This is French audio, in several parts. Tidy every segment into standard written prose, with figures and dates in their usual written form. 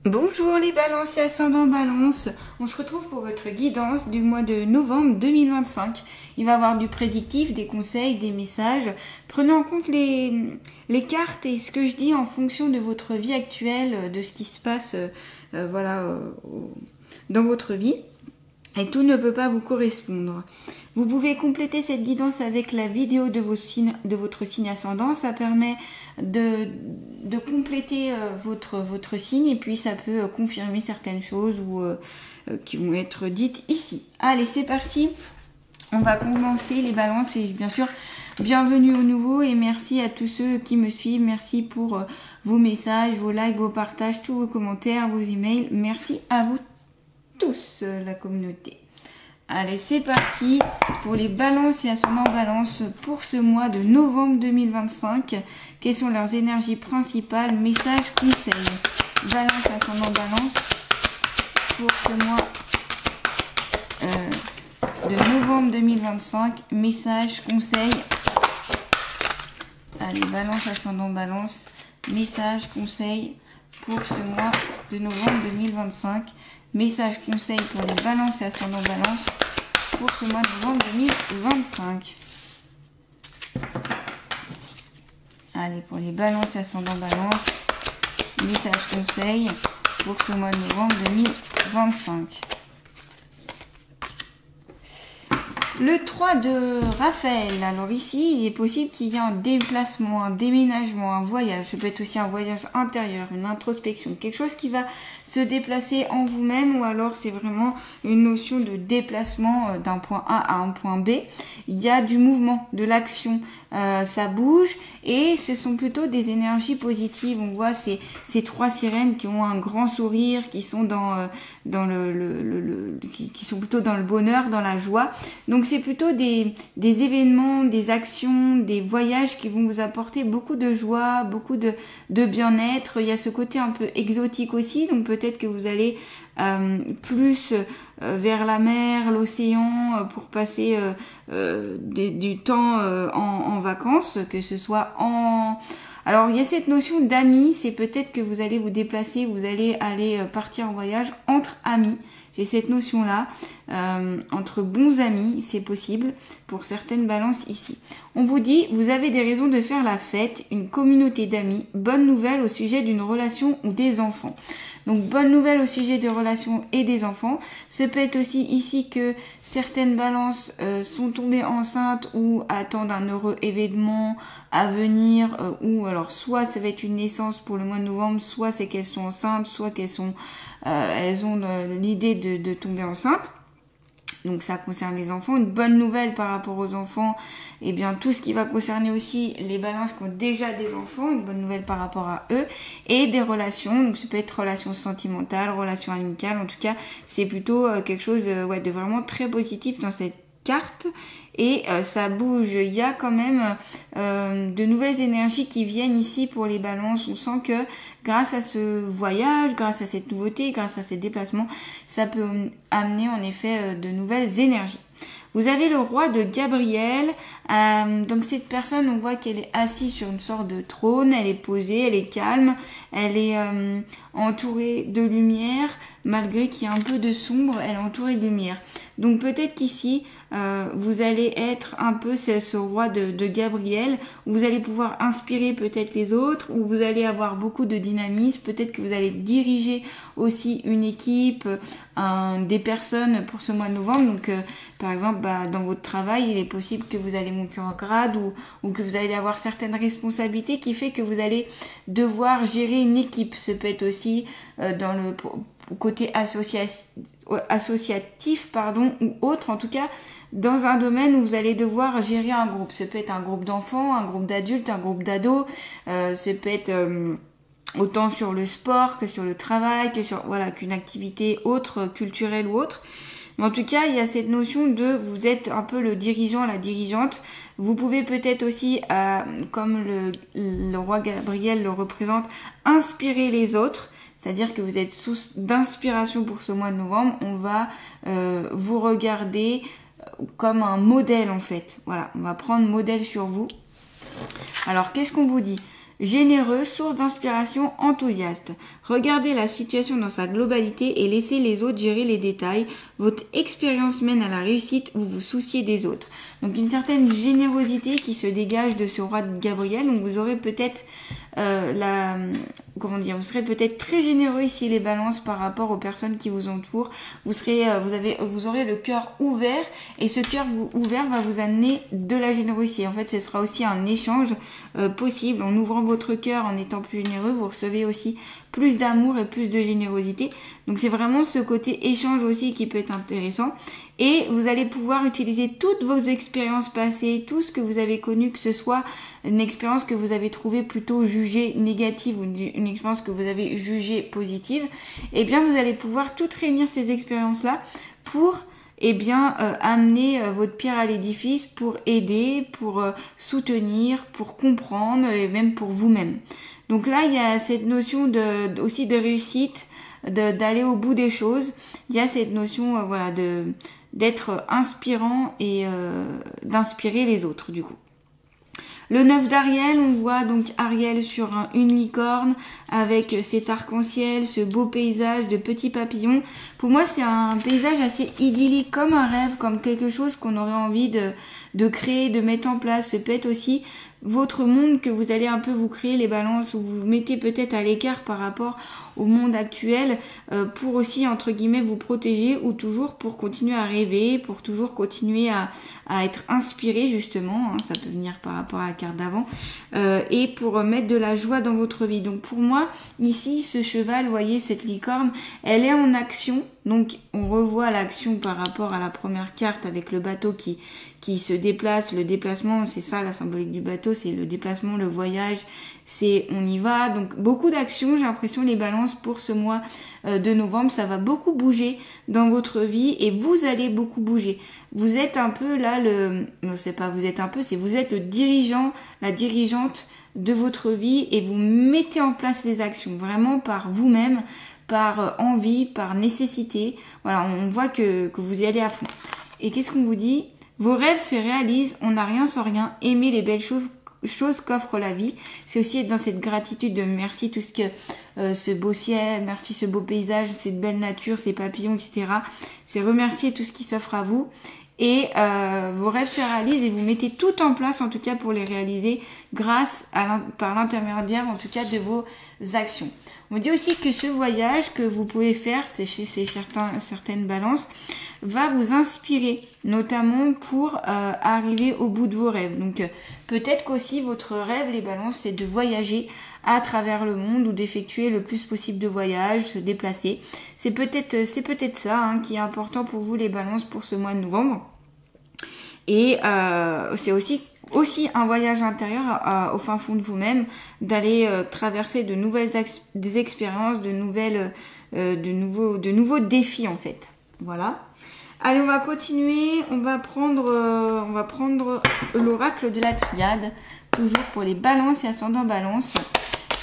Bonjour les balances et ascendants balance, on se retrouve pour votre guidance du mois de novembre 2025. Il va y avoir du prédictif, des conseils, des messages. Prenez en compte les cartes et ce que je dis en fonction de votre vie actuelle, de ce qui se passe dans votre vie. Et tout ne peut pas vous correspondre. Vous pouvez compléter cette guidance avec la vidéo de votre signe ascendant. Ça permet de compléter votre signe et puis ça peut confirmer certaines choses qui vont être dites ici. Allez, c'est parti. On va commencer les balances et bien sûr, bienvenue au nouveau et merci à tous ceux qui me suivent. Merci pour vos messages, vos likes, vos partages, tous vos commentaires, vos emails. Merci à vous tous, la communauté. Allez, c'est parti pour les balances et ascendants balance pour ce mois de novembre 2025. Quelles sont leurs énergies principales, messages, conseils. Balance, ascendant balance pour ce mois de novembre 2025. Messages, conseils. Allez, balance, ascendant balance. Messages, conseils pour ce mois de novembre 2025. Message conseil pour les balances et ascendants balance pour ce mois de novembre 2025. Allez, pour les balances et ascendants balance, message conseil pour ce mois de novembre 2025. Le 3 de Raphaël. Alors ici, il est possible qu'il y ait un déplacement, un déménagement, un voyage. Ça peut être aussi un voyage intérieur, une introspection. Quelque chose qui va se déplacer en vous-même ou alors c'est vraiment une notion de déplacement d'un point A à un point B. Il y a du mouvement, de l'action. Ça bouge et ce sont plutôt des énergies positives. On voit ces trois sirènes qui ont un grand sourire, qui sont qui sont plutôt dans le bonheur, dans la joie. Donc c'est plutôt des événements, des actions, des voyages qui vont vous apporter beaucoup de joie, beaucoup de bien-être. Il y a ce côté un peu exotique aussi, donc peut-être que vous allez plus vers la mer, l'océan, pour passer du temps en vacances, que ce soit en... Alors, il y a cette notion d'amis, c'est peut-être que vous allez vous déplacer, vous allez aller partir en voyage entre amis. J'ai cette notion-là, entre bons amis, c'est possible pour certaines balances ici. On vous dit, vous avez des raisons de faire la fête, une communauté d'amis, bonne nouvelle au sujet d'une relation ou des enfants. Donc, bonne nouvelle au sujet des relations et des enfants. Ce peut être aussi ici que certaines balances sont tombées enceintes ou attendent un heureux événement à venir. Ou alors, soit ça va être une naissance pour le mois de novembre, soit c'est qu'elles sont enceintes, soit qu'elles ont l'idée de tomber enceinte. Donc ça concerne les enfants. Une bonne nouvelle par rapport aux enfants, eh bien tout ce qui va concerner aussi les balances qui ont déjà des enfants, une bonne nouvelle par rapport à eux, et des relations, donc ça peut être relations sentimentales, relations amicales, en tout cas c'est plutôt quelque chose de vraiment très positif dans cette carte. Et ça bouge, il y a quand même de nouvelles énergies qui viennent ici pour les balances. On sent que grâce à ce voyage, grâce à cette nouveauté, grâce à ces déplacements, ça peut amener en effet de nouvelles énergies. Vous avez le roi de Gabriel, donc cette personne, on voit qu'elle est assise sur une sorte de trône, elle est posée, elle est calme, elle est entourée de lumière, malgré qu'il y a un peu de sombre, elle est entourée de lumière. Donc peut-être qu'ici, vous allez être un peu ce roi de Gabriel, où vous allez pouvoir inspirer peut-être les autres, où vous allez avoir beaucoup de dynamisme, peut-être que vous allez diriger aussi une équipe, des personnes pour ce mois de novembre. Donc par exemple, dans votre travail, il est possible que vous allez monter en grade ou que vous allez avoir certaines responsabilités qui fait que vous allez devoir gérer une équipe. Ce peut être aussi dans le côté associatif, ou autre, en tout cas dans un domaine où vous allez devoir gérer un groupe. Ça peut être un groupe d'enfants, un groupe d'adultes, un groupe d'ados, ça peut être autant sur le sport que sur le travail, que sur qu'une activité autre, culturelle ou autre. Mais en tout cas, il y a cette notion de vous êtes un peu le dirigeant, la dirigeante. Vous pouvez peut-être aussi, comme le roi Gabriel le représente, inspirer les autres. C'est-à-dire que vous êtes source d'inspiration pour ce mois de novembre. On va vous regarder comme un modèle en fait. Voilà, on va prendre modèle sur vous. Alors, qu'est-ce qu'on vous dit ? généreux, source d'inspiration, enthousiaste. Regardez la situation dans sa globalité et laissez les autres gérer les détails. Votre expérience mène à la réussite, vous vous souciez des autres. Donc une certaine générosité qui se dégage de ce roi de Gabriel. Donc vous aurez peut-être vous serez peut-être très généreux ici les balances par rapport aux personnes qui vous entourent. Vous aurez le cœur ouvert et ce cœur ouvert va vous amener de la générosité. En fait, ce sera aussi un échange possible. En ouvrant votre cœur, en étant plus généreux, vous recevez aussi plus d'amour et plus de générosité. Donc c'est vraiment ce côté échange aussi qui peut être intéressant. Et vous allez pouvoir utiliser toutes vos expériences passées, tout ce que vous avez connu, que ce soit une expérience que vous avez trouvée plutôt jugée négative ou une expérience que vous avez jugée positive. Eh bien, vous allez pouvoir toutes réunir ces expériences-là pour amener votre pierre à l'édifice, pour aider, pour soutenir, pour comprendre et même pour vous-même. Donc là, il y a cette notion aussi de réussite, d'aller au bout des choses. Il y a cette notion d'être inspirant et d'inspirer les autres du coup. Le 9 d'Ariel, on voit donc Ariel sur une licorne avec cet arc-en-ciel, ce beau paysage de petits papillons. Pour moi, c'est un paysage assez idyllique, comme un rêve, comme quelque chose qu'on aurait envie de créer, de mettre en place. Ce peut être aussi votre monde que vous allez un peu vous créer, les balances, où vous vous mettez peut-être à l'écart par rapport au monde actuel pour aussi, entre guillemets, vous protéger ou toujours pour continuer à rêver, pour toujours continuer à être inspiré justement, ça peut venir par rapport à la carte d'avant, et pour mettre de la joie dans votre vie. Donc pour moi, ici, ce cheval, vous voyez, cette licorne, elle est en action. Donc on revoit l'action par rapport à la première carte avec le bateau qui se déplace. Le déplacement, c'est ça la symbolique du bateau, c'est le déplacement, le voyage, c'est on y va. Donc beaucoup d'actions, j'ai l'impression, les balances pour ce mois de novembre, ça va beaucoup bouger dans votre vie et vous allez beaucoup bouger. Vous êtes un peu là vous êtes le dirigeant, la dirigeante de votre vie et vous mettez en place les actions vraiment par vous-même, par envie, par nécessité. Voilà, on voit que vous y allez à fond. Et qu'est-ce qu'on vous dit ? Vos rêves se réalisent, on n'a rien sans rien, aimez les belles choses qu'offre la vie. C'est aussi être dans cette gratitude de merci tout ce que ce beau ciel, merci ce beau paysage, cette belle nature, ces papillons, etc. C'est remercier tout ce qui s'offre à vous. Et vos rêves se réalisent et vous mettez tout en place en tout cas pour les réaliser par l'intermédiaire en tout cas de vos actions. On dit aussi que ce voyage que vous pouvez faire, c'est chez certaines balances, va vous inspirer, notamment pour arriver au bout de vos rêves. Donc peut-être qu'aussi votre rêve, les balances, c'est de voyager à travers le monde ou d'effectuer le plus possible de voyages, se déplacer. C'est peut-être ça qui est important pour vous, les balances, pour ce mois de novembre. Et c'est aussi un voyage intérieur au fin fond de vous-même, d'aller traverser des expériences, de nouveaux défis en fait. Voilà. Allez, on va continuer. On va prendre l'oracle de la triade, toujours pour les balances et ascendants balance.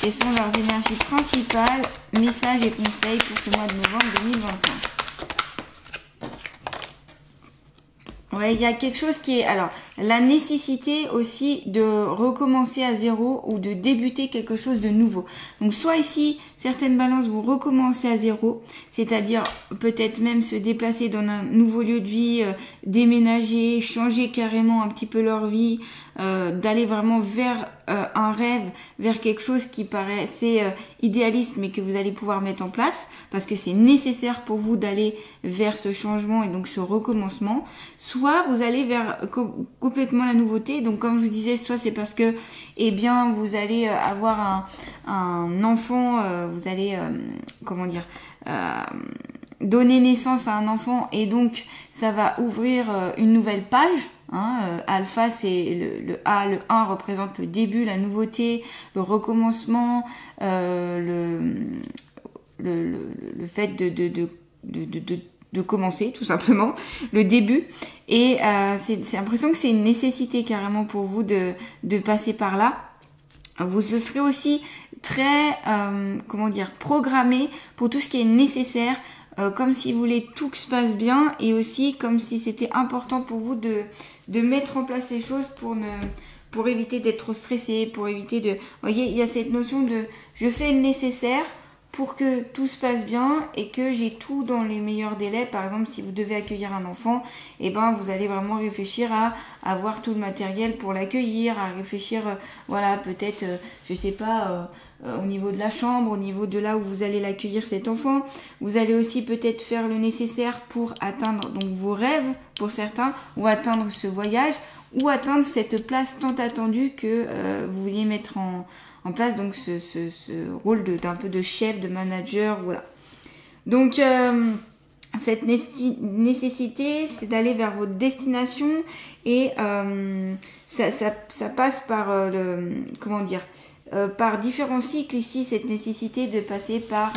Quelles sont leurs énergies principales, messages et conseils pour ce mois de novembre 2025. Ouais, il y a quelque chose qui est, alors, la nécessité aussi de recommencer à zéro ou de débuter quelque chose de nouveau. Donc, soit ici, certaines balances vont recommencer à zéro, c'est-à-dire peut-être même se déplacer dans un nouveau lieu de vie, déménager, changer carrément un petit peu leur vie, d'aller vraiment vers un rêve, vers quelque chose qui paraissait idéaliste mais que vous allez pouvoir mettre en place parce que c'est nécessaire pour vous d'aller vers ce changement et donc ce recommencement. Soit vous allez vers complètement la nouveauté, donc comme je vous disais, soit c'est parce que vous allez avoir un enfant, vous allez donner naissance à un enfant et donc ça va ouvrir une nouvelle page. Alpha, c'est le 1 représente le début, la nouveauté, le recommencement, le fait de commencer tout simplement, le début. Et c'est l'impression que c'est une nécessité carrément pour vous de passer par là. Vous serez aussi très programmé pour tout ce qui est nécessaire, comme si vous voulez tout que se passe bien et aussi comme si c'était important pour vous de mettre en place les choses pour éviter d'être trop stressé, pour éviter de... Vous voyez, il y a cette notion de je fais le nécessaire pour que tout se passe bien et que j'ai tout dans les meilleurs délais. Par exemple, si vous devez accueillir un enfant, eh ben, vous allez vraiment réfléchir à avoir tout le matériel pour l'accueillir, à réfléchir, voilà, peut-être, je sais pas, au niveau de la chambre, au niveau de là où vous allez l'accueillir cet enfant. Vous allez aussi peut-être faire le nécessaire pour atteindre donc vos rêves pour certains, ou atteindre ce voyage, ou atteindre cette place tant attendue que vous vouliez mettre en place, donc ce rôle d'un peu de chef, de manager, voilà. Donc cette nécessité, c'est d'aller vers votre destination et ça passe par par différents cycles ici, cette nécessité de passer par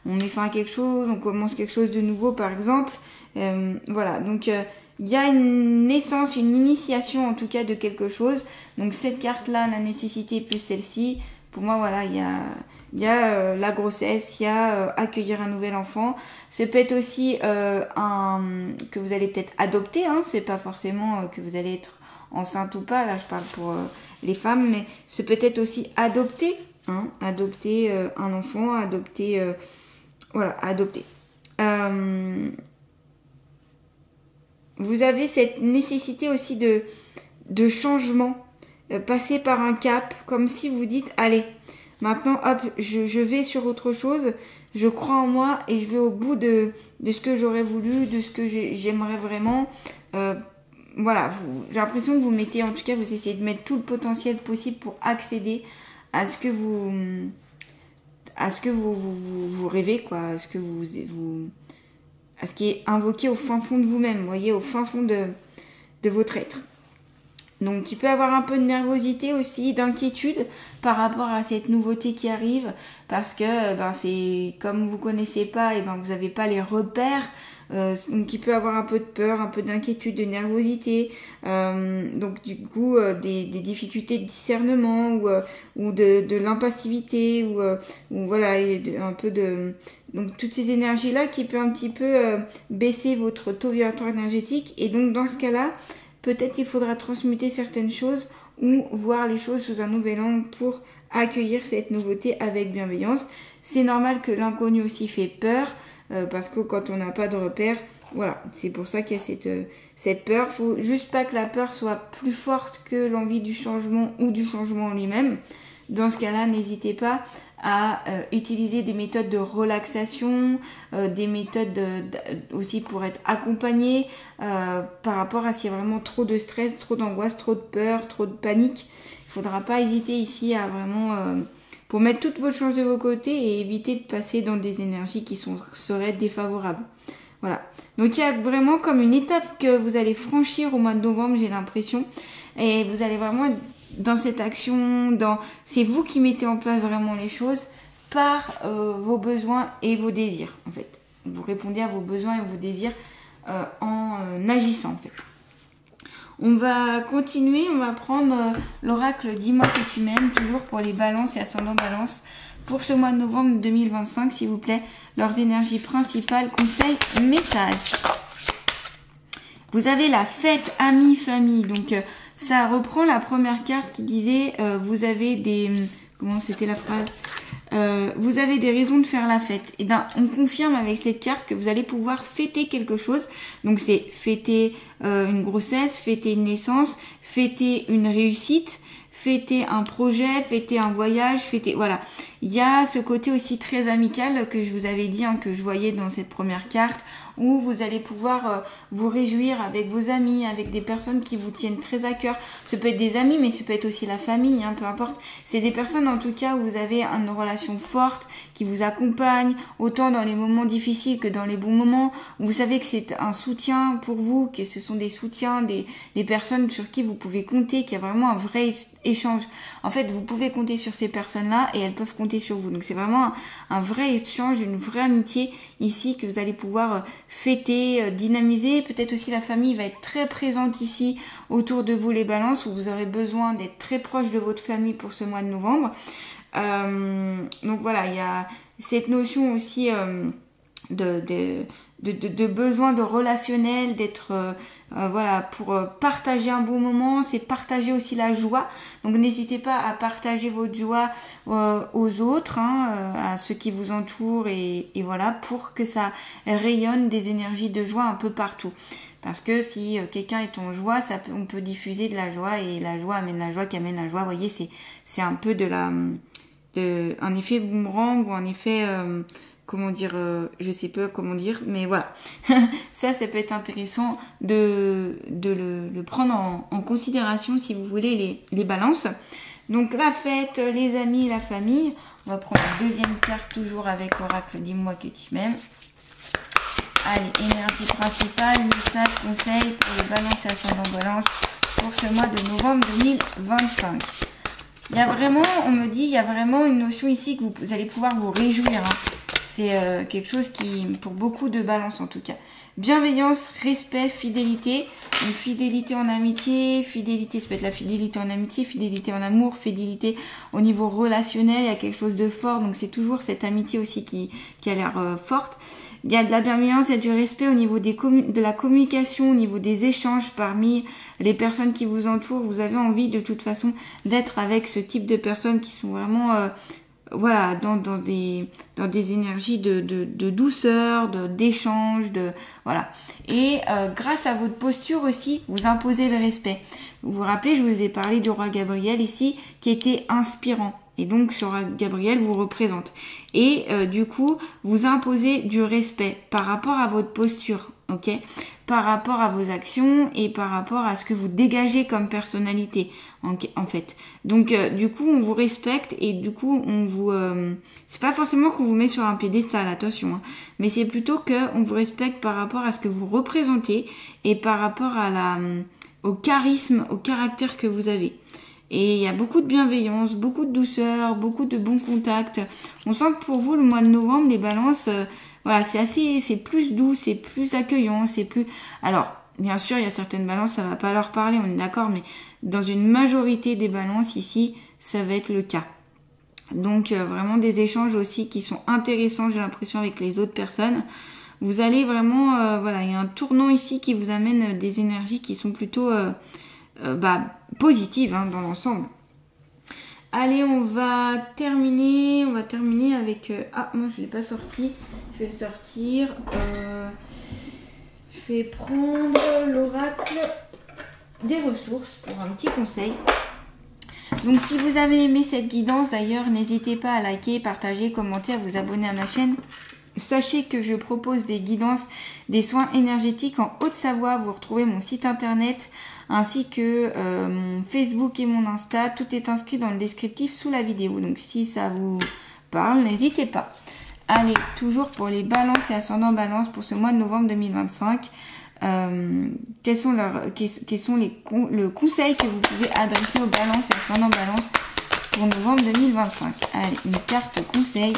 on met fin à quelque chose, on commence quelque chose de nouveau par exemple, voilà, donc il y a une naissance, une initiation en tout cas de quelque chose. Donc cette carte là, la nécessité plus celle-ci, pour moi voilà, il y a la grossesse, il y a accueillir un nouvel enfant. Ça peut être aussi que vous allez peut-être adopter, hein, c'est pas forcément que vous allez être enceinte ou pas, là je parle pour les femmes, mais c'est peut-être aussi adopter, hein, adopter un enfant, adopter, voilà, adopter. Vous avez cette nécessité aussi de changement, passer par un cap, comme si vous dites, allez, maintenant, hop, je vais sur autre chose, je crois en moi et je vais au bout de ce que j'aurais voulu, de ce que j'aimerais vraiment. Voilà, j'ai l'impression que vous mettez, en tout cas, vous essayez de mettre tout le potentiel possible pour accéder à ce que vous rêvez, quoi, à ce qui est invoqué au fin fond de vous-même, vous voyez, au fin fond de votre être. Donc, il peut y avoir un peu de nervosité aussi, d'inquiétude par rapport à cette nouveauté qui arrive, parce que c'est comme vous connaissez pas, et vous n'avez pas les repères, donc il peut y avoir un peu de peur, un peu d'inquiétude, de nervosité, donc du coup des difficultés de discernement ou de l'impassivité ou voilà, un peu de... Donc toutes ces énergies-là qui peut un petit peu baisser votre taux vibratoire énergétique, et donc dans ce cas-là, peut-être qu'il faudra transmuter certaines choses ou voir les choses sous un nouvel angle pour accueillir cette nouveauté avec bienveillance. C'est normal que l'inconnu aussi fait peur, parce que quand on n'a pas de repère, voilà, c'est pour ça qu'il y a cette peur. Faut juste pas que la peur soit plus forte que l'envie du changement ou du changement en lui-même. Dans ce cas-là, n'hésitez pas à utiliser des méthodes de relaxation, des méthodes aussi pour être accompagné par rapport à s'il y a vraiment trop de stress, trop d'angoisse, trop de peur, trop de panique. Il ne faudra pas hésiter ici à vraiment... pour mettre toutes vos chances de vos côtés et éviter de passer dans des énergies qui seraient défavorables. Voilà. Donc il y a vraiment comme une étape que vous allez franchir au mois de novembre, j'ai l'impression. Et vous allez vraiment être dans cette action, c'est vous qui mettez en place vraiment les choses par vos besoins et vos désirs, en fait. Vous répondez à vos besoins et vos désirs en agissant, en fait. On va continuer, on va prendre l'oracle Dis-moi que tu m'aimes, toujours pour les balances et ascendants balance. Pour ce mois de novembre 2025, s'il vous plaît, leurs énergies principales, conseils, messages. Vous avez la fête, amis, famille. Donc, ça reprend la première carte qui disait, vous avez des... Comment c'était la phrase ? Vous avez des raisons de faire la fête. Et on confirme avec cette carte que vous allez pouvoir fêter quelque chose. Donc, c'est fêter une grossesse, fêter une naissance, fêter une réussite, fêter un projet, fêter un voyage, fêter... Voilà. Il y a ce côté aussi très amical que je vous avais dit, que je voyais dans cette première carte, où vous allez pouvoir vous réjouir avec vos amis, avec des personnes qui vous tiennent très à cœur. Ça peut être des amis, mais ça peut être aussi la famille, peu importe. C'est des personnes en tout cas où vous avez une relation forte, qui vous accompagnent, autant dans les moments difficiles que dans les bons moments. Vous savez que c'est un soutien pour vous, que ce sont des soutiens, des personnes sur qui vous pouvez compter, qu'il y a vraiment un vrai échange. En fait, vous pouvez compter sur ces personnes-là et elles peuvent compter sur vous. Donc c'est vraiment un vrai échange, une vraie amitié ici que vous allez pouvoir fêter, dynamiser. Peut-être aussi la famille va être très présente ici autour de vous, les balances, où vous aurez besoin d'être très proche de votre famille pour ce mois de novembre. Donc voilà, il y a cette notion aussi de besoin de relationnel, d'être voilà, pour partager un bon moment, c'est partager aussi la joie. Donc n'hésitez pas à partager votre joie aux autres, à ceux qui vous entourent et voilà, pour que ça rayonne des énergies de joie un peu partout. Parce que si quelqu'un est en joie, on peut diffuser de la joie et la joie amène la joie qui amène la joie. Vous voyez, c'est un peu un effet boomerang ou un effet comment dire, je sais pas comment dire, mais voilà. ça peut être intéressant de le prendre en considération si vous voulez les balances. Donc la fête, les amis, la famille. On va prendre une deuxième carte toujours avec l'oracle Dis-moi que tu m'aimes. Allez, énergie principale, message, conseil pour les balances et ascendant balance pour ce mois de novembre 2025. Il y a vraiment, on me dit, il y a vraiment une notion ici que vous allez pouvoir vous réjouir. C'est quelque chose qui, pour beaucoup de balances en tout cas. Bienveillance, respect, fidélité. Une fidélité en amitié, fidélité, ça peut être la fidélité en amitié, fidélité en amour, fidélité au niveau relationnel. Il y a quelque chose de fort, donc c'est toujours cette amitié aussi qui a l'air forte. Il y a de la bienveillance, il y a du respect au niveau de la communication, au niveau des échanges parmi les personnes qui vous entourent. Vous avez envie de toute façon d'être avec ce type de personnes qui sont vraiment voilà, dans des énergies de douceur, d'échange, voilà. Et grâce à votre posture aussi, vous imposez le respect. Vous vous rappelez, je vous ai parlé du roi Gabriel ici, qui était inspirant. Et donc, ce roi Gabriel vous représente. Et du coup, vous imposez du respect par rapport à votre posture, ok ? Par rapport à vos actions et par rapport à ce que vous dégagez comme personnalité, en fait. Donc, du coup, on vous respecte et du coup, on vous... c'est pas forcément qu'on vous met sur un piédestal, attention, mais c'est plutôt qu'on vous respecte par rapport à ce que vous représentez et par rapport au charisme, au caractère que vous avez. Et il y a beaucoup de bienveillance, beaucoup de douceur, beaucoup de bons contacts. On sent que pour vous, le mois de novembre, les balances, voilà, c'est plus doux, c'est plus accueillant, c'est plus... Alors, bien sûr, il y a certaines balances, ça va pas leur parler, on est d'accord, mais dans une majorité des balances ici, ça va être le cas. Donc, vraiment des échanges aussi qui sont intéressants, j'ai l'impression, avec les autres personnes. Vous allez vraiment... voilà, il y a un tournant ici qui vous amène des énergies qui sont plutôt... positive dans l'ensemble. Allez, on va terminer avec... ah, moi je l'ai pas sorti. Je vais le sortir. Je vais prendre l'oracle des ressources pour un petit conseil. Donc si vous avez aimé cette guidance, d'ailleurs, n'hésitez pas à liker, partager, commenter, à vous abonner à ma chaîne. Sachez que je propose des guidances, des soins énergétiques en Haute-Savoie. Vous retrouvez mon site internet ainsi que mon Facebook et mon Insta. Tout est inscrit dans le descriptif sous la vidéo. Donc si ça vous parle, n'hésitez pas. Allez, toujours pour les balances et ascendants balance pour ce mois de novembre 2025. Quels sont le conseil que vous pouvez adresser aux balances et ascendants balance pour novembre 2025. Allez, une carte conseil.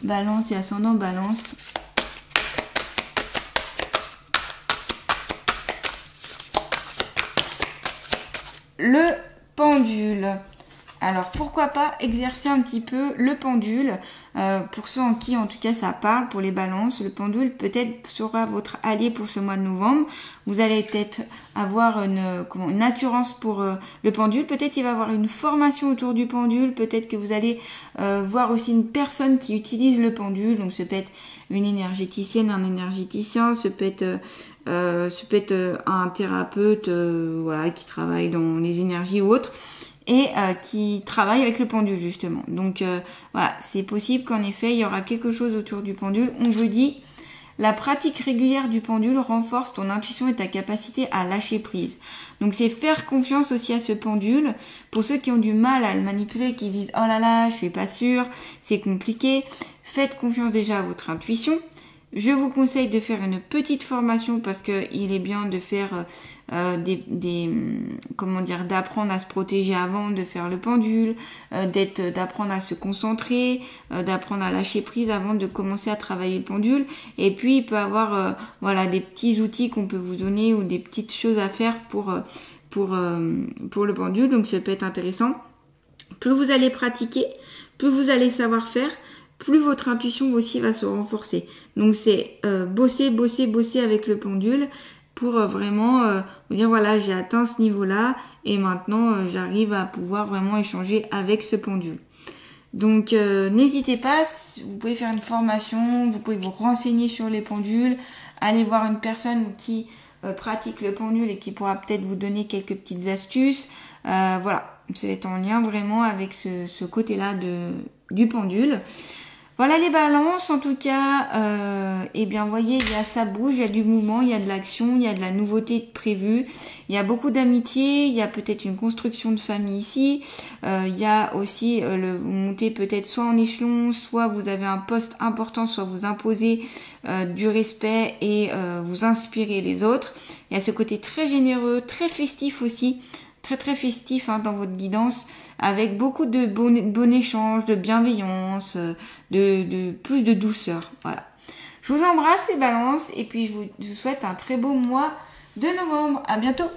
Balance et ascendant balance. Le pendule. Alors pourquoi pas exercer un petit peu le pendule, pour ceux en qui en tout cas ça parle, pour les balances, le pendule peut-être sera votre allié pour ce mois de novembre. Vous allez peut-être avoir une assurance pour le pendule, peut-être il va y avoir une formation autour du pendule, peut-être que vous allez voir aussi une personne qui utilise le pendule, donc ça peut être une énergéticienne, un énergéticien, ça peut être un thérapeute voilà, qui travaille dans les énergies ou autres. Et qui travaille avec le pendule justement. Donc voilà, c'est possible qu'en effet il y aura quelque chose autour du pendule. On vous dit, la pratique régulière du pendule renforce ton intuition et ta capacité à lâcher prise. Donc c'est faire confiance aussi à ce pendule. Pour ceux qui ont du mal à le manipuler, qui disent oh là là, je suis pas sûre, c'est compliqué, faites confiance déjà à votre intuition. Je vous conseille de faire une petite formation parce que il est bien de faire d'apprendre à se protéger avant de faire le pendule, d'apprendre à se concentrer, d'apprendre à lâcher prise avant de commencer à travailler le pendule. Et puis il peut y avoir des petits outils qu'on peut vous donner ou des petites choses à faire pour le pendule. Donc ça peut être intéressant. Plus vous allez pratiquer, plus vous allez savoir faire, plus votre intuition aussi va se renforcer. Donc c'est bosser avec le pendule pour vraiment vous dire voilà, j'ai atteint ce niveau-là et maintenant j'arrive à pouvoir vraiment échanger avec ce pendule. Donc n'hésitez pas, vous pouvez faire une formation, vous pouvez vous renseigner sur les pendules, aller voir une personne qui pratique le pendule et qui pourra peut-être vous donner quelques petites astuces. Voilà, c'est en lien vraiment avec ce côté-là du pendule. Voilà les balances, en tout cas, eh bien, vous voyez, ça bouge, il y a du mouvement, il y a de l'action, il y a de la nouveauté prévue, il y a beaucoup d'amitié, il y a peut-être une construction de famille ici, il y a aussi vous montez peut-être soit en échelon, soit vous avez un poste important, soit vous imposez du respect et vous inspirez les autres. Il y a ce côté très généreux, très festif aussi, très festif dans votre guidance, avec beaucoup de bon échange, de bienveillance, de plus de douceur. Voilà. Je vous embrasse les balances et puis je vous souhaite un très beau mois de novembre. À bientôt.